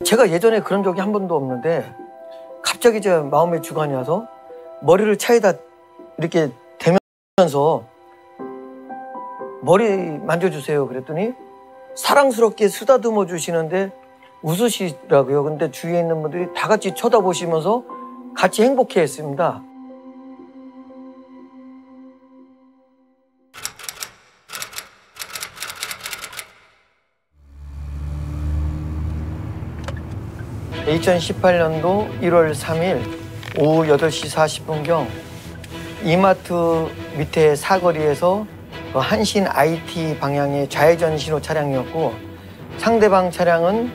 제가 예전에 그런 적이 한 번도 없는데 갑자기 제 마음의 주관이 와서 머리를 차에다 이렇게 대면서 머리 만져주세요 그랬더니 사랑스럽게 쓰다듬어 주시는데 웃으시더라고요. 근데 주위에 있는 분들이 다 같이 쳐다보시면서 같이 행복해 했습니다. (2018년도 1월 3일) 오후 8시 40분경 이마트 밑에 사거리에서 한신 IT 방향의 좌회전 신호 차량이었고 상대방 차량은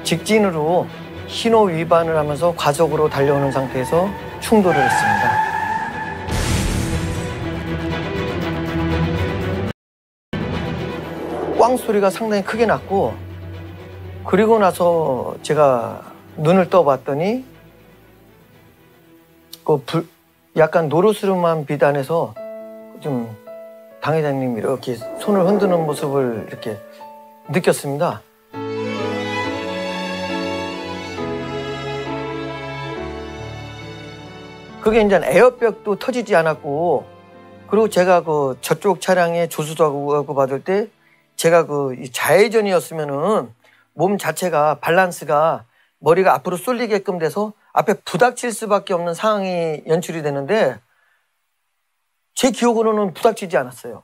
직진으로 신호 위반을 하면서 과속으로 달려오는 상태에서 충돌을 했습니다. 꽝 소리가 상당히 크게 났고 그리고 나서 제가 눈을 떠봤더니 약간 노르스름한 빛 안에서 좀 당 회장님이 이렇게 손을 흔드는 모습을 이렇게 느꼈습니다. 그게 이제 에어백도 터지지 않았고 그리고 제가 저쪽 차량에 조수석하고 받을 때 제가 좌회전이었으면은 몸 자체가 밸런스가 머리가 앞으로 쏠리게끔 돼서 앞에 부닥칠 수밖에 없는 상황이 연출이 되는데 제 기억으로는 부닥치지 않았어요.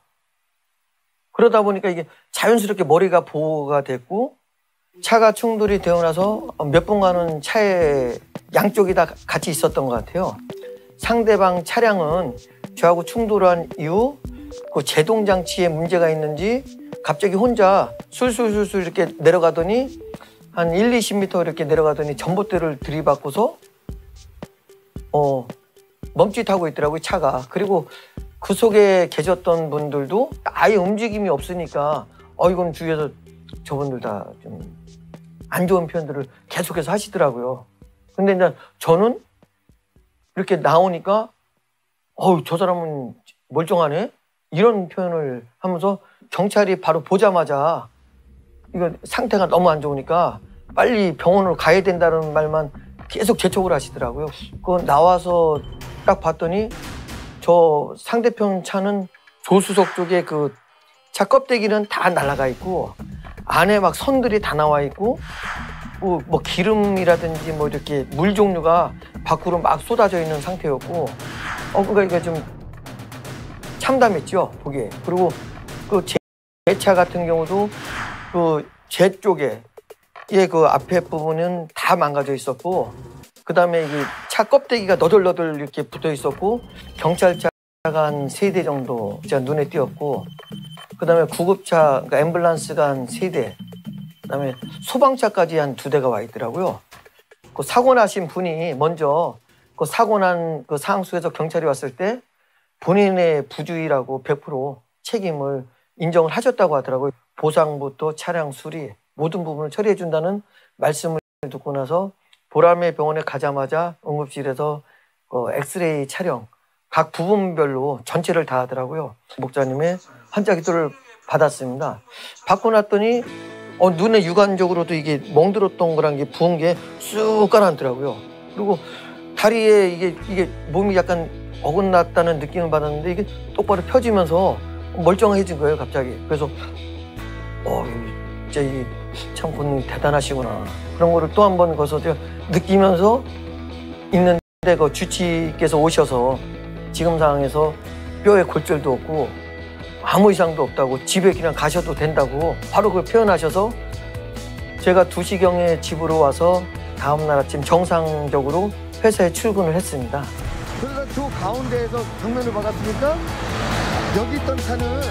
그러다 보니까 이게 자연스럽게 머리가 보호가 됐고 차가 충돌이 되고 나서 몇 분간은 차에 양쪽이 다 같이 있었던 것 같아요. 상대방 차량은 저하고 충돌한 이후 그 제동장치에 문제가 있는지 갑자기 혼자 술술술술 이렇게 내려가더니 한 1, 20m 이렇게 내려가더니 전봇대를 들이받고서 멈칫하고 있더라고요, 차가. 그리고 그 속에 계셨던 분들도 아예 움직임이 없으니까 이건 주위에서 저분들 다 좀 안 좋은 표현들을 계속해서 하시더라고요. 근데 이제 저는 이렇게 나오니까 저 사람은 멀쩡하네? 이런 표현을 하면서 경찰이 바로 보자마자 이거 상태가 너무 안 좋으니까 빨리 병원으로 가야 된다는 말만 계속 재촉을 하시더라고요. 나와서 딱 봤더니 저 상대편 차는 조수석 쪽에 차 껍데기는 다 날아가 있고 안에 막 선들이 다 나와 있고 뭐 기름이라든지 이렇게 물 종류가 밖으로 막 쏟아져 있는 상태였고 그러니까 이게 좀 참담했죠, 보기에. 그리고 제 차 같은 경우도 제 쪽에 앞에 부분은 다 망가져 있었고 그다음에 이게 차 껍데기가 너덜너덜 이렇게 붙어 있었고 경찰차가 한 3대 정도 제가 눈에 띄었고 그다음에 구급차, 그러니까 앰뷸런스가 한 3대, 그다음에 소방차까지 한 2대가 와 있더라고요. 사고 나신 분이 먼저 사고 난 상황 속에서 경찰이 왔을 때 본인의 부주의라고 100% 책임을 인정을 하셨다고 하더라고요. 보상부터 차량 수리 모든 부분을 처리해 준다는 말씀을 듣고 나서 보람의 병원에 가자마자 응급실에서 엑스레이 촬영 각 부분별로 전체를 다 하더라고요. 목사님의 환자 기도를 받았습니다. 받고 났더니 눈에 육안적으로도 이게 멍들었던 거랑 게 부은 게 쑥 가라앉더라고요. 그리고 다리에 이게 몸이 약간 어긋났다는 느낌을 받았는데 이게 똑바로 펴지면서 멀쩡해진 거예요, 갑자기. 그래서 진짜 이게 참 본인이 대단하시구나. 그런 거를 또 한 번 거기서 느끼면서 있는데 주치께서 오셔서 지금 상황에서 뼈에 골절도 없고 아무 이상도 없다고 집에 그냥 가셔도 된다고 바로 그걸 표현하셔서 제가 2시경에 집으로 와서 다음날 아침 정상적으로 회사에 출근을 했습니다. 그러다 저 가운데에서 정면을 박았으니까 여기 있던 차는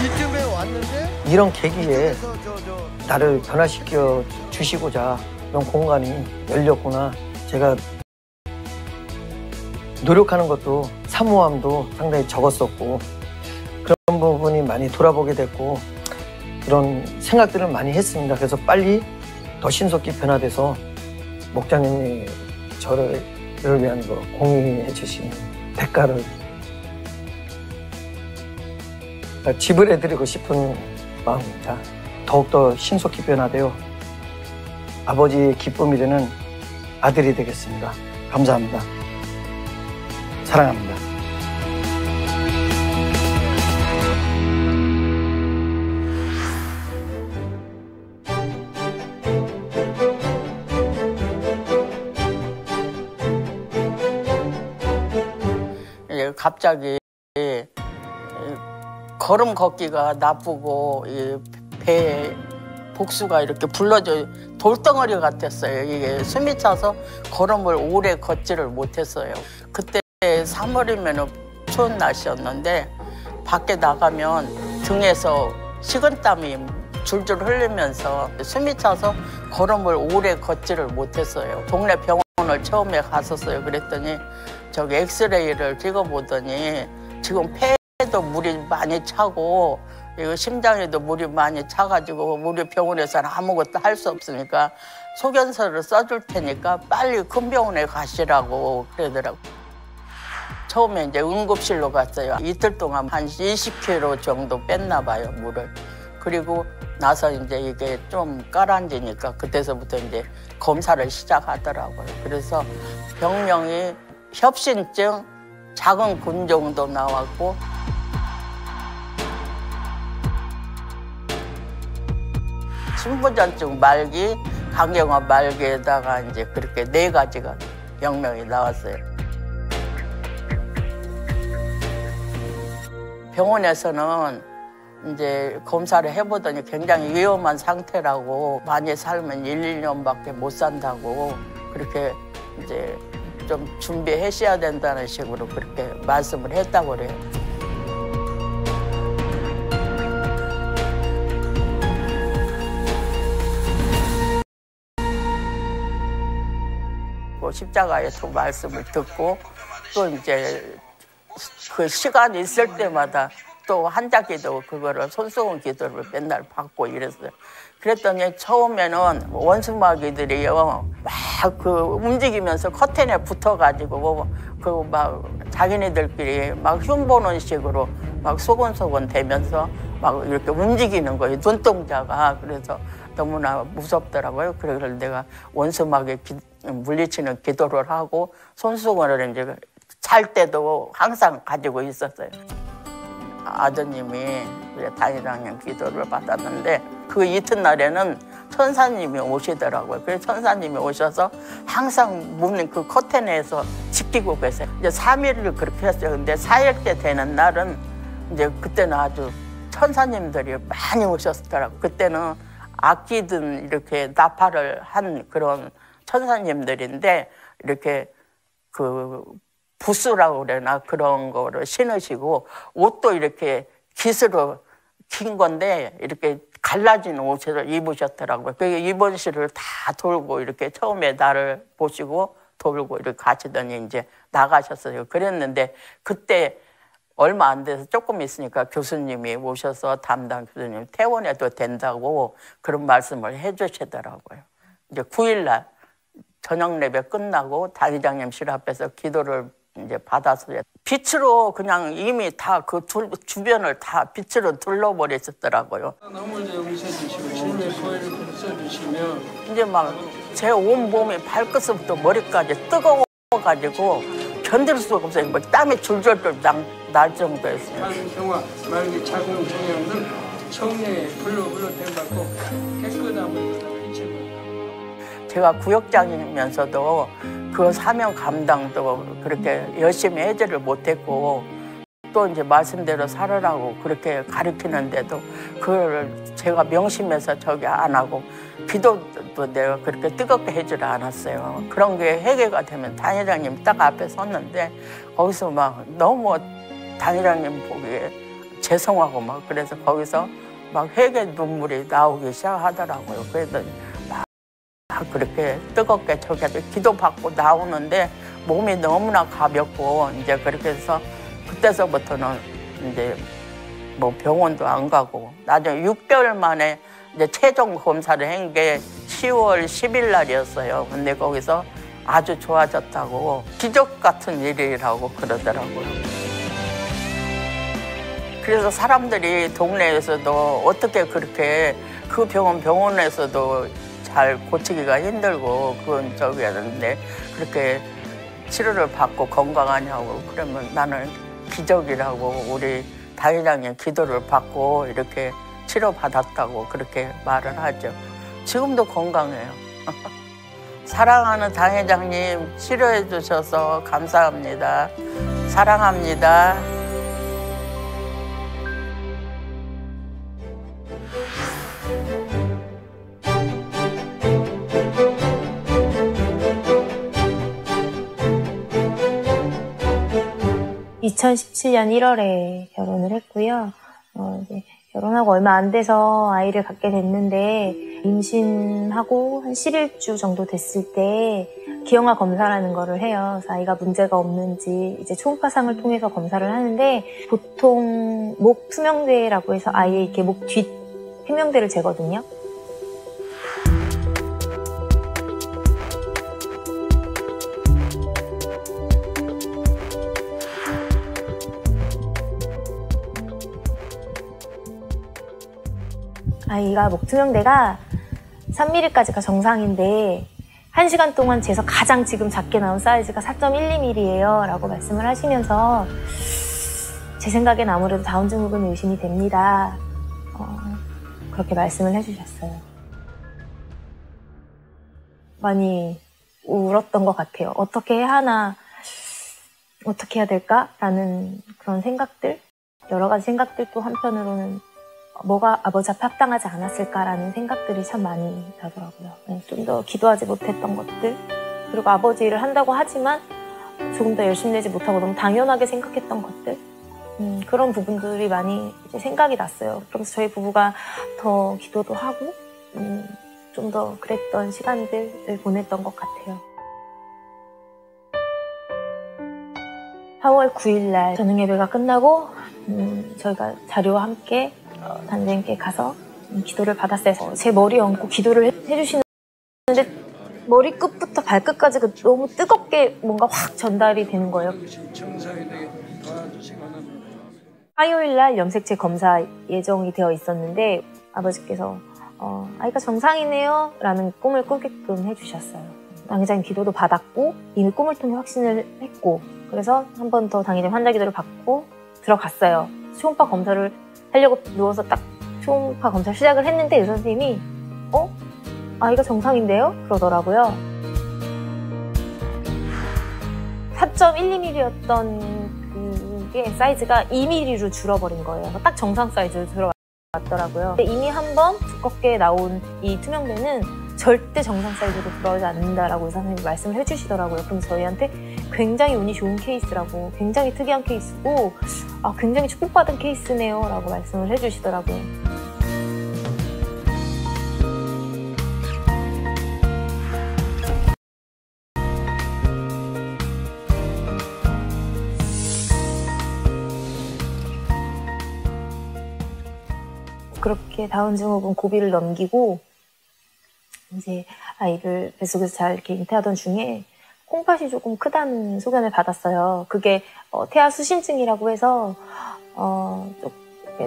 이쯤에 왔는데 이런 계기에 나를 변화시켜 주시고자 이런 공간이 열렸구나. 제가 노력하는 것도 사모함도 상당히 적었었고 그런 부분이 많이 돌아보게 됐고 그런 생각들을 많이 했습니다. 그래서 빨리 더 신속히 변화돼서 목장님이 저를 위한 공유해 주신 대가를 지불해드리고 싶은 마음입니다. 더욱더 신속히 변화되어 아버지의 기쁨이 되는 아들이 되겠습니다. 감사합니다. 사랑합니다. 갑자기 걸음 걷기가 나쁘고 배에 복수가 이렇게 불러져 돌덩어리 같았어요. 이게 숨이 차서 걸음을 오래 걷지를 못했어요. 그때 3월이면 추운 날씨였는데 밖에 나가면 등에서 식은땀이 줄줄 흘리면서 숨이 차서 걸음을 오래 걷지를 못했어요. 동네 병원을 처음에 갔었어요. 그랬더니 저기 엑스레이를 찍어보더니 지금 폐에도 물이 많이 차고 이거 심장에도 물이 많이 차가지고 우리 병원에서는 아무것도 할 수 없으니까 소견서를 써줄 테니까 빨리 큰 병원에 가시라고 그러더라고요. 처음에 이제 응급실로 갔어요. 이틀 동안 한 20kg 정도 뺐나 봐요, 물을. 그리고 나서 이제 이게 좀 가라앉으니까 그때서부터 이제 검사를 시작하더라고요. 그래서 병명이 협신증, 작은 균종도 나왔고 신부전증 말기, 간경화 말기에다가 이제 그렇게 4가지가 병명이 나왔어요. 병원에서는 이제 검사를 해보더니 굉장히 위험한 상태라고 많이 살면 1, 2년밖에 못 산다고 그렇게 이제 좀 준비하셔야 된다는 식으로 그렇게 말씀을 했다고 그래요. 십자가의 또 말씀을 듣고 또 이제 그 시간이 있을 때마다 또 한자기도 그거를 손수건 기도를 맨날 받고 이랬어요. 그랬더니 처음에는 원수마귀들이요 막 그 움직이면서 커튼에 붙어가지고 그 막 자기네들끼리 막 흉보는 식으로 막 소곤소곤 대면서 막 이렇게 움직이는 거예요. 눈동자가. 그래서 너무나 무섭더라고요. 그래서 내가 원수마귀 물리치는 기도를 하고 손수건을 이제 잘 때도 항상 가지고 있었어요. 아드님이 단일학년 기도를 받았는데 그 이튿날에는 천사님이 오시더라고요. 그래서 천사님이 오셔서 항상 문 그 커튼에서 지키고 계세요. 이제 3일을 그렇게 했어요. 근데 4일째 되는 날은 이제 그때는 아주 천사님들이 많이 오셨더라고요. 그때는 아끼든 이렇게 나팔을 한 그런 천사님들인데 이렇게 그 부스라고 그러나 그런 거를 신으시고 옷도 이렇게 깃으로 긴 건데 이렇게 갈라진 옷을 입으셨더라고요. 그 입원실을 다 돌고 이렇게 처음에 나를 보시고 돌고 이렇게 가시더니 이제 나가셨어요. 그랬는데 그때 얼마 안 돼서 조금 있으니까 교수님이 오셔서 담당 교수님 퇴원해도 된다고 그런 말씀을 해주시더라고요. 이제 9일날 저녁 예배 끝나고 단위장님실 앞에서 기도를 이제 받았어요. 빛으로 그냥 이미 다 그 주변을 다 빛으로 둘러버리셨더라고요. 너무 이제 용서주시고 주님의 보혈을 써주시면 이제 막 제 온 몸이 발끝부터 머리까지 뜨거워가지고 견딜 수가 없어요. 막 땀이 줄줄줄 날 정도였어요. 간경화 말기 자궁 종양은 성령의 불로 대받고 깨끗함을 비치고. 제가 구역장이면서도 그 사명 감당도 그렇게 열심히 해제를 못했고 또 이제 말씀대로 살으라고 그렇게 가르치는데도 그걸 제가 명심해서 저기 안 하고 기도도 내가 그렇게 뜨겁게 해주지 않았어요. 그런 게 회개가 되면 단회장님 딱 앞에 섰는데 거기서 막 너무 단회장님 보기에 죄송하고 막 그래서 거기서 막 회개 눈물이 나오기 시작하더라고요. 그랬더니 막 그렇게 뜨겁게 저기 기도받고 나오는데 몸이 너무나 가볍고 이제 그렇게 해서 그때서부터는 이제 뭐 병원도 안 가고 나중에 6개월 만에 이제 최종 검사를 한 게 10월 10일 날이었어요. 근데 거기서 아주 좋아졌다고 기적 같은 일이라고 그러더라고요. 그래서 사람들이 동네에서도 어떻게 그렇게 그 병원에서도 잘 고치기가 힘들고 그건 저기 하는데 그렇게 치료를 받고 건강하냐고 그러면 나는 기적이라고 우리 당회장님 기도를 받고 이렇게 치료받았다고 그렇게 말을 하죠. 지금도 건강해요. 사랑하는 당회장님 치료해 주셔서 감사합니다. 사랑합니다. (2017년 1월에) 결혼을 했고요. 이제 결혼하고 얼마 안 돼서 아이를 갖게 됐는데 임신하고 한 11주 정도 됐을 때 기형아 검사라는 거를 해요. 그래서 아이가 문제가 없는지 이제 초음파상을 통해서 검사를 하는데 보통 목 투명대라고 해서 아이의 이렇게 목 뒷 해명대를 재거든요. 아이가 목 투명대가 3mm까지가 정상인데 1시간 동안 재서 가장 지금 작게 나온 사이즈가 4.12mm예요 라고 말씀을 하시면서 제 생각엔 아무래도 다운 증후군 의심이 됩니다. 그렇게 말씀을 해주셨어요. 많이 울었던 것 같아요. 어떻게 해야 하나, 어떻게 해야 될까? 라는 그런 생각들, 여러 가지 생각들도 한편으로는 뭐가 아버지 앞에 합당하지 않았을까라는 생각들이 참 많이 나더라고요. 좀 더 기도하지 못했던 것들, 그리고 아버지 일을 한다고 하지만 조금 더 열심히 내지 못하고 너무 당연하게 생각했던 것들, 그런 부분들이 많이 이제 생각이 났어요. 그러면서 저희 부부가 더 기도도 하고 좀 더 그랬던 시간들을 보냈던 것 같아요. 4월 9일 날 저녁 예배가 끝나고 저희가 자료와 함께 단장님께 가서 기도를 받았어요. 제 머리 얹고 기도를 해주시는데 머리끝부터 발끝까지 너무 뜨겁게 뭔가 확 전달이 되는 거예요. 화요일 날 염색체 검사 예정이 되어 있었는데 아버지께서 아이가 정상이네요 라는 꿈을 꾸게끔 해주셨어요. 당회장님 기도도 받았고 이미 꿈을 통해 확신을 했고 그래서 한 번 더 당회장 환자 기도를 받고 들어갔어요. 초음파 검사를 하려고 누워서 딱 초음파 검사를 시작을 했는데 의사 선생님이 아이가 정상인데요? 그러더라고요. 4.12mm였던 그게 사이즈가 2mm로 줄어버린 거예요. 딱 정상 사이즈로 들어왔더라고요. 이미 한 번 두껍게 나온 이 투명대는 절대 정상 사이즈로 들어오지 않는다라고 의사 선생님이 말씀을 해주시더라고요. 그럼 저희한테 굉장히 운이 좋은 케이스라고, 굉장히 특이한 케이스고 굉장히 축복받은 케이스네요 라고 말씀을 해주시더라고요. 그렇게 다운 증후군 고비를 넘기고 이제 아이를 뱃속에서 잘 이렇게 잉태하던 중에 콩팥이 조금 크다는 소견을 받았어요. 그게 태아 수신증이라고 해서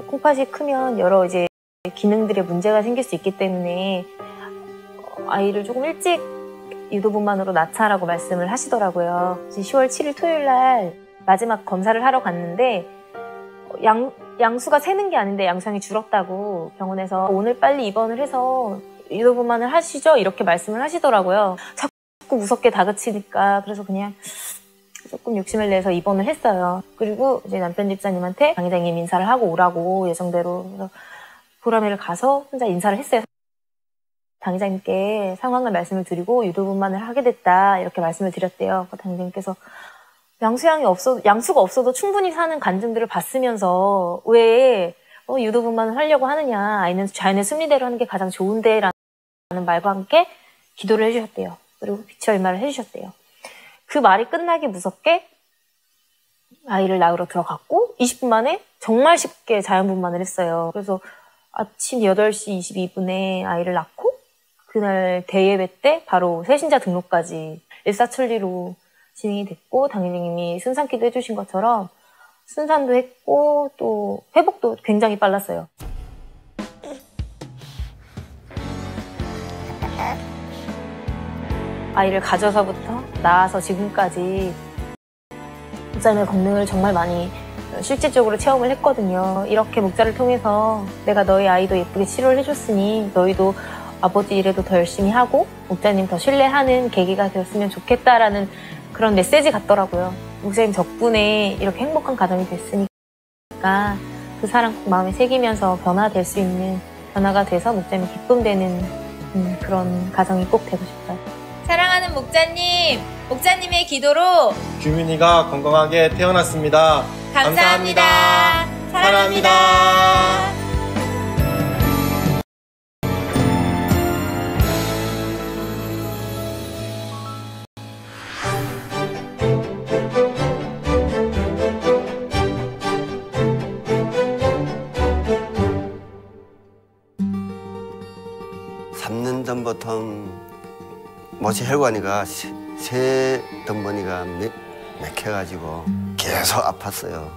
콩팥이 크면 여러 이제 기능들에 문제가 생길 수 있기 때문에 아이를 조금 일찍 유도분만으로 낳자라고 말씀을 하시더라고요. 10월 7일 토요일 날 마지막 검사를 하러 갔는데 양수가 새는 게 아닌데 양수량이 줄었다고 병원에서 오늘 빨리 입원을 해서 유도분만을 하시죠? 이렇게 말씀을 하시더라고요. 자꾸 무섭게 다그치니까 그래서 그냥 조금 욕심을 내서 입원을 했어요. 그리고 이제 남편 집사님한테 당회장님 인사를 하고 오라고 예정대로 그래서 보라매를 가서 혼자 인사를 했어요. 당회장님께 상황을 말씀을 드리고 유도분만을 하게 됐다 이렇게 말씀을 드렸대요. 당회장님께서 양수가 없어도 충분히 사는 간증들을 봤으면서 왜 유도분만을 하려고 하느냐, 아이는 자연의 순리대로 하는 게 가장 좋은데 라는 말과 함께 기도를 해주셨대요. 그리고 빛의 얼마를 해주셨대요. 그 말이 끝나기 무섭게 아이를 낳으러 들어갔고 20분 만에 정말 쉽게 자연분만을 했어요. 그래서 아침 8시 22분에 아이를 낳고 그날 대예배 때 바로 새신자 등록까지 일사천리로 진행이 됐고 당회장님이 순산기도 해주신 것처럼 순산도 했고 또 회복도 굉장히 빨랐어요. 아이를 가져서부터 낳아서 지금까지 목자님의 권능을 정말 많이 실질적으로 체험을 했거든요. 이렇게 목자를 통해서 내가 너희 아이도 예쁘게 치료를 해줬으니 너희도 아버지 일에도 더 열심히 하고 목자님 더 신뢰하는 계기가 되었으면 좋겠다라는 그런 메시지 같더라고요. 목사님 덕분에 이렇게 행복한 가정이 됐으니까 그 사랑 꼭 마음에 새기면서 변화될 수 있는, 변화가 돼서 목자님이 기쁨되는 그런 가정이 꼭 되고 싶어요. 사랑하는 목자님, 목자님의 기도로 규민이가 건강하게 태어났습니다. 감사합니다. 사랑합니다. 전부터 모시 혈관이가 세 덩어리가 맥혀가지고 계속 아팠어요.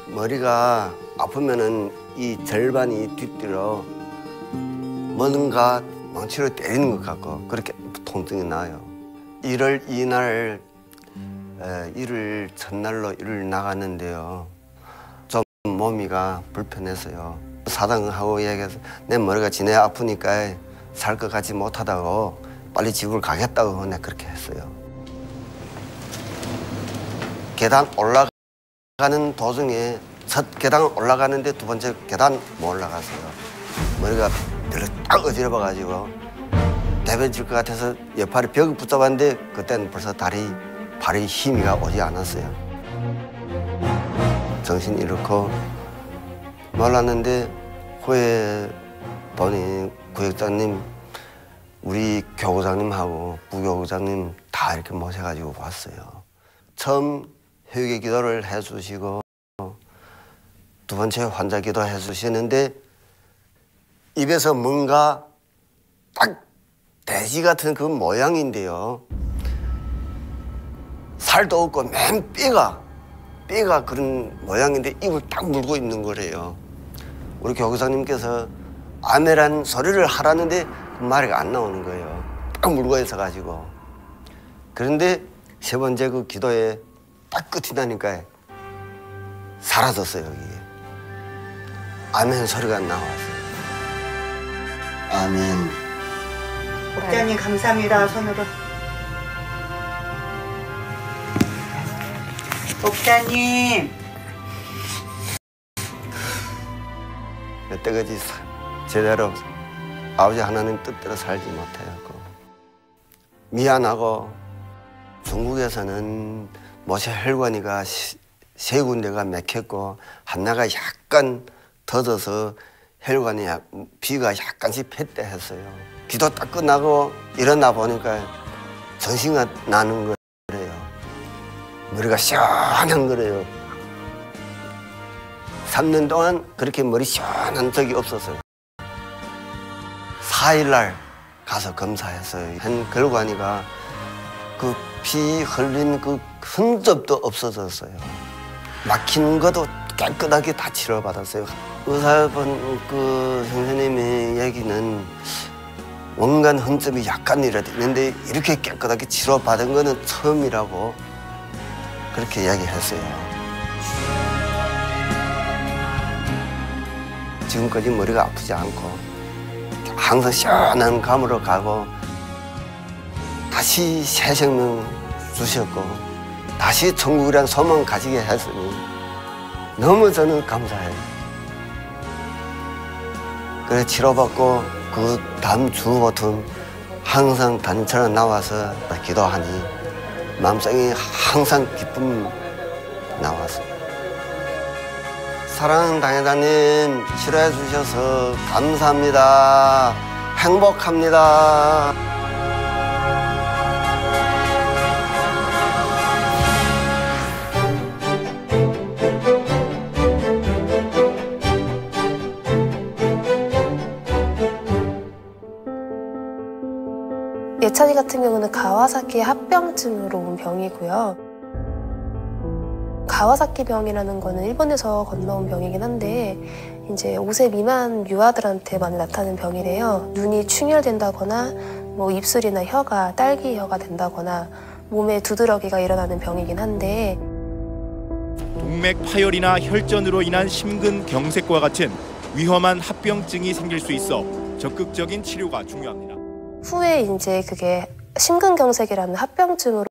머리가 아프면은 이 절반이 뒤뒤로 뭔가 망치로 때리는 것 같고 그렇게 통증이 나요. 1월 2날 일을 첫날로 일을 나갔는데요. 좀 몸이가 불편했어요. 사장하고 얘기해서 내 머리가 지내 아프니까 살 것 같지 못하다고 빨리 집을 가겠다고 내가 그렇게 했어요. 계단 올라가는 도중에 첫 계단 올라가는데 두 번째 계단 못 올라갔어요. 머리가 별로 딱 어지러워가지고 대변질 것 같아서 옆팔이 벽을 붙잡았는데 그때는 벌써 발이 힘이가 오지 않았어요. 정신 잃고 말랐는데 후에 보니 구역장님, 우리 교구장님하고 부교구장님 다 이렇게 모셔가지고 왔어요. 처음 회개 기도를 해주시고 두 번째 환자 기도 해주시는데 입에서 뭔가 딱 돼지 같은 그 모양인데요. 살도 없고 맨 뼈가 그런 모양인데 입을 딱 물고 있는 거래요. 우리 교구장님께서 아멘이라는 소리를 하라는데 그 말이 안 나오는 거예요. 딱 물고 있어가지고. 그런데 세 번째 그 기도에 딱 끝이 나니까 사라졌어요, 여기. 아멘 소리가 나왔어요. 아멘. 목자님 감사합니다. 손으로. 목자님. 여태까지 제대로 아버지 하나님 뜻대로 살지 못해갖고 미안하고 중국에서는 모세 혈관이가 세 군데가 맥혔고 하나가 약간 터져서 혈관이 비가 약간씩 팼대 했어요. 기도 딱 끝나고 일어나 보니까 정신이 나는 거래요. 머리가 시원한 거래요. 3년 동안 그렇게 머리 시원한 적이 없었어요. 4일날 가서 검사했어요. 한 결과니까 그 피 흘린 그 흔적도 없어졌어요. 막히는 것도 깨끗하게 다 치료받았어요. 의사분 그 선생님의 얘기는 원간 흔적이 약간이라도 있는데 이렇게 깨끗하게 치료받은 거는 처음이라고 그렇게 이야기했어요. 지금까지 머리가 아프지 않고 항상 시원한 감으로 가고 다시 새 생명 주셨고 다시 천국이란 소망 가지게 했으니 너무 저는 감사해요. 그래 치료받고 그 다음 주부터 항상 단체로 나와서 기도하니 마음속에 항상 기쁨이 나왔어요. 사랑하는 당회장님 치료해 주셔서 감사합니다. 행복합니다. 예찬이 같은 경우는 가와사키 합병증으로 온 병이고요. 가와사키 병이라는 거는 일본에서 건너온 병이긴 한데 이제 5세 미만 유아들한테 많이 나타나는 병이래요. 눈이 충혈된다거나 뭐 입술이나 혀가 딸기 혀가 된다거나 몸에 두드러기가 일어나는 병이긴 한데 동맥 파열이나 혈전으로 인한 심근경색과 같은 위험한 합병증이 생길 수 있어 적극적인 치료가 중요합니다. 후에 이제 그게 심근경색이라는 합병증으로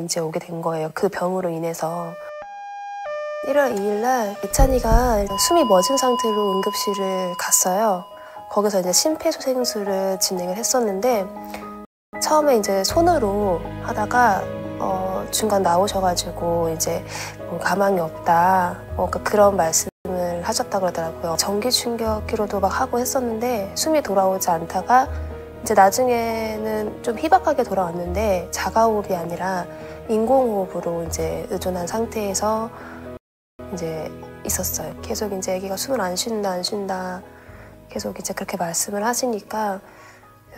이제 오게 된 거예요. 그 병으로 인해서. 1월 2일 날 예찬이가 숨이 멎은 상태로 응급실을 갔어요. 거기서 이제 심폐소생술을 진행을 했었는데 처음에 이제 손으로 하다가 중간 나오셔가지고 이제 가망이 없다 그런 말씀을 하셨다 그러더라고요. 전기 충격기로도 막 하고 했었는데 숨이 돌아오지 않다가 이제 나중에는 좀 희박하게 돌아왔는데 자가호흡이 아니라 인공호흡으로 이제 의존한 상태에서 이제 있었어요. 계속 이제 아기가 숨을 안 쉰다 계속 이제 그렇게 말씀을 하시니까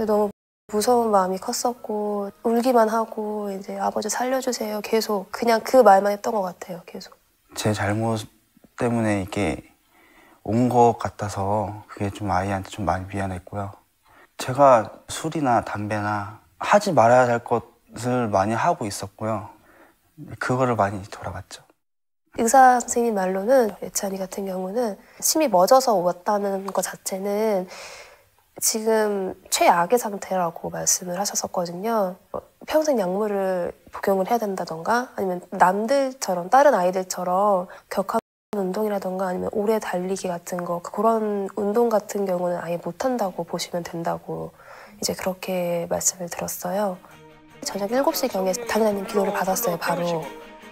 너무 무서운 마음이 컸었고 울기만 하고 이제 아버지 살려주세요 계속 그냥 그 말만 했던 것 같아요. 계속 제 잘못 때문에 이게 온 것 같아서 그게 좀 아이한테 좀 많이 미안했고요. 제가 술이나 담배나 하지 말아야 할 것을 많이 하고 있었고요. 그거를 많이 돌아봤죠. 의사 선생님 말로는 예찬이 같은 경우는 심이 멎어서 왔다는 것 자체는 지금 최악의 상태라고 말씀을 하셨었거든요. 평생 약물을 복용을 해야 된다던가 아니면 남들처럼 다른 아이들처럼 격한 운동이라던가 아니면 오래 달리기 같은 거 그런 운동 같은 경우는 아예 못한다고 보시면 된다고 이제 그렇게 말씀을 들었어요. 저녁 7시경에 당연히 기도를 받았어요. 바로.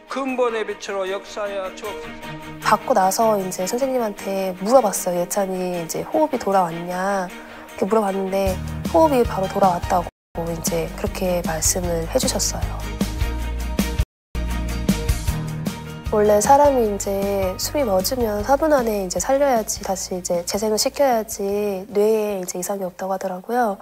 근본에 비추어 역사야 주옵소서. 받고 나서 이제 선생님한테 물어봤어요. 예찬이 이제 호흡이 돌아왔냐 이렇게 물어봤는데 호흡이 바로 돌아왔다고 이제 그렇게 말씀을 해주셨어요. 원래 사람이 이제 숨이 멎으면 4분 안에 이제 살려야지 다시 이제 재생을 시켜야지 뇌에 이제 이상이 없다고 하더라고요.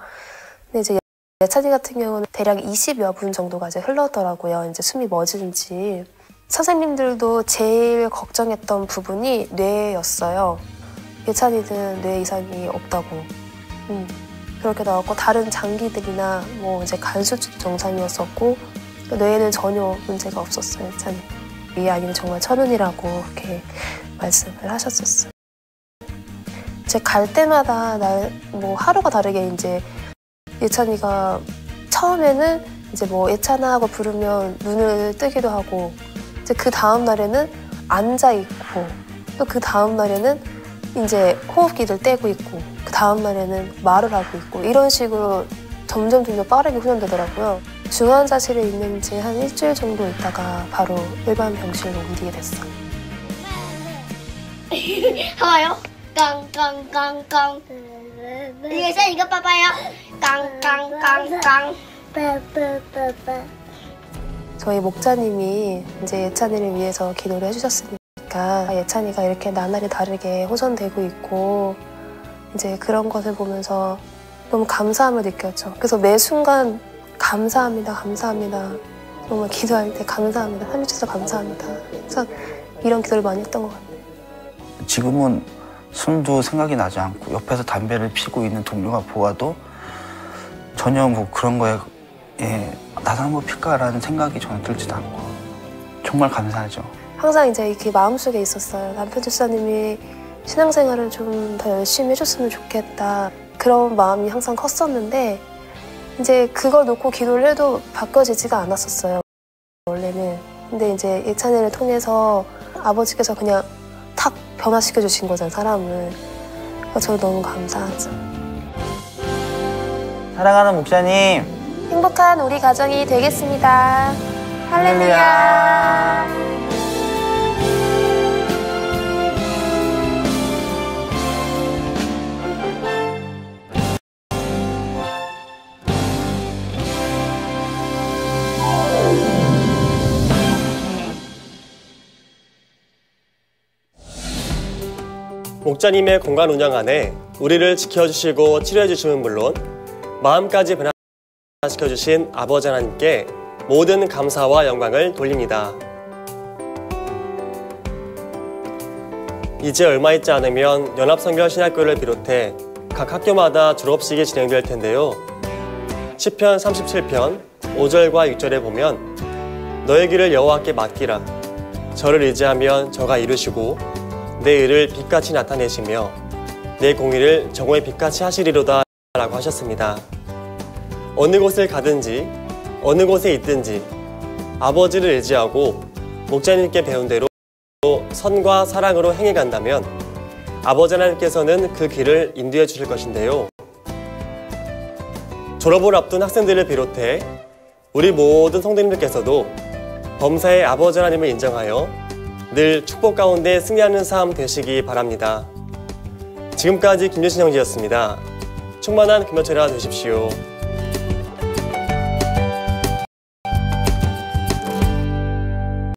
근데 이제 예찬이 같은 경우는 대략 20여 분 정도가 이제 흘렀더라고요. 이제 숨이 멎은지. 선생님들도 제일 걱정했던 부분이 뇌였어요. 예찬이는 뇌 이상이 없다고. 그렇게 나왔고 다른 장기들이나 뭐 이제 간 수치도 정상이었었고 뇌에는 전혀 문제가 없었어요. 예찬이. 이 아이는 정말 천운이라고 그렇게 말씀을 하셨었어요. 제 갈 때마다 뭐 하루가 다르게 이제 예찬이가 처음에는 이제 뭐 예찬아 하고 부르면 눈을 뜨기도 하고 이제 그 다음 날에는 앉아 있고 또 그 다음 날에는 이제 호흡기를 떼고 있고 그 다음 날에는 말을 하고 있고 이런 식으로 점점 빠르게 훈련되더라고요. 중환자실에 있는지 한 일주일 정도 있다가 바로 일반 병실로 옮기게 됐어요. 봐봐요. 깡깡깡깡. 이거 봐봐요. 깡깡깡깡. 저희 목자님이 이제 예찬이를 위해서 기도를 해주셨으니까 예찬이가 이렇게 나날이 다르게 호전되고 있고 이제 그런 것을 보면서 너무 감사함을 느꼈죠. 그래서 매 순간 감사합니다, 감사합니다. 정말 기도할 때 감사합니다, 살려주셔서 감사합니다. 그래서 이런 기도를 많이 했던 것 같아요. 지금은 술도 생각이 나지 않고 옆에서 담배를 피고 있는 동료가 보아도 전혀 뭐 그런 거에 나도 한번 필까라는 생각이 저는 들지도 않고 정말 감사하죠. 항상 이제 이렇게 마음속에 있었어요. 남편 집사님이 신앙생활을 좀 더 열심히 해줬으면 좋겠다. 그런 마음이 항상 컸었는데 이제 그걸 놓고 기도를 해도 바뀌어지지가 않았었어요. 원래는. 근데 이제 예찬이를 통해서 아버지께서 그냥 탁 변화시켜 주신 거잖아요, 사람을. 그래서 저는 너무 감사하죠. 사랑하는 목사님. 행복한 우리 가정이 되겠습니다. 할렐루야. 목자님의 공간 운영 안에 우리를 지켜주시고 치료해주심은 물론 마음까지 변화시켜주신 아버지 하나님께 모든 감사와 영광을 돌립니다. 이제 얼마 있지 않으면 연합성결신학교를 비롯해 각 학교마다 졸업식이 진행될 텐데요. 시편 37편 5절과 6절에 보면 너의 길을 여호와께 맡기라. 저를 의지하면 저가 이루시고 내 의를 빛같이 나타내시며 내 공의를 정오의 빛같이 하시리로다 라고 하셨습니다. 어느 곳을 가든지 어느 곳에 있든지 아버지를 의지하고 목자님께 배운 대로 선과 사랑으로 행해간다면 아버지 하나님께서는 그 길을 인도해 주실 것인데요. 졸업을 앞둔 학생들을 비롯해 우리 모든 성도님들께서도 범사의 아버지 하나님을 인정하여 늘 축복 가운데 승리하는 삶 되시기 바랍니다. 지금까지 김유신 형제였습니다. 충만한 금요철야 되십시오.